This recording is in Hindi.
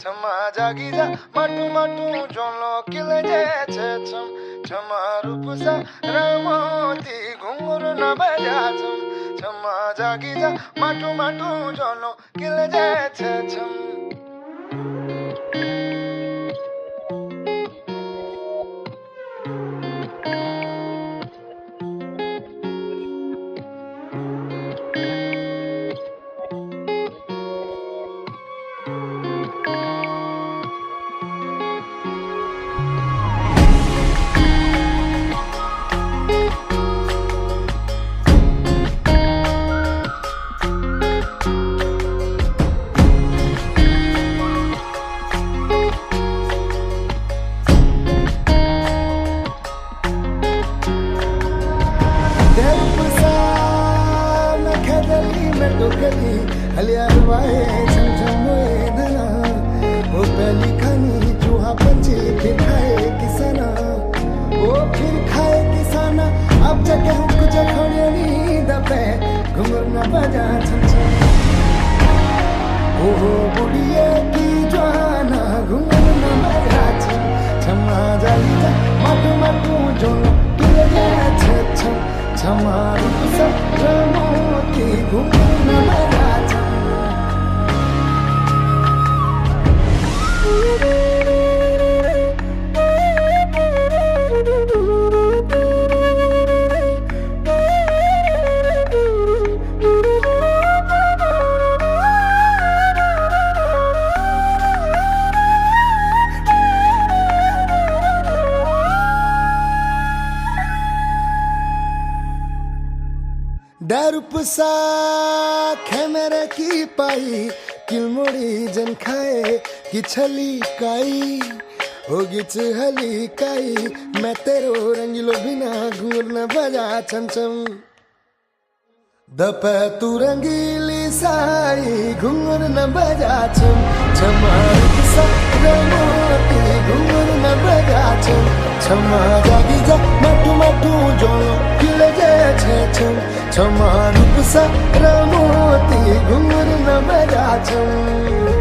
छमा जागी जा माटू माटू जोलो किले जे छे छम छमा रूप सा रमोती घुंघरू न बजा छम छमा जागी जा माटू माटू जोलो किले जे छे छम हलियार वाए छमछम वेदना वो पहली खानी चूहा पंछी फिर खाए किसाना वो फिर खाए किसाना अब जगह कुछ खोने नींद पे घुंघरू न बजा छमछम ओ बुढ़िया की जवाना घुंघरू न बजा छम छमा जाली जा माटू माटू जोलो किले जा छम छमा रूप सा रमोती घुंघरू न बजा छम डरूप सा खेमेरे की पाई किलमुड़ी जन खाए कि छली काई होगी चहली काई मैं तेरो रंगीलो बिना घूर न बजा छमछम दपे तू रंगीली साई घूर न बजा छम छमा सा रमोती घूर न बजा छम छमा जागी जा माटू माटू जोलो किले जे छे छम छमा रूप सा रमोती घुंघरू न बजा छम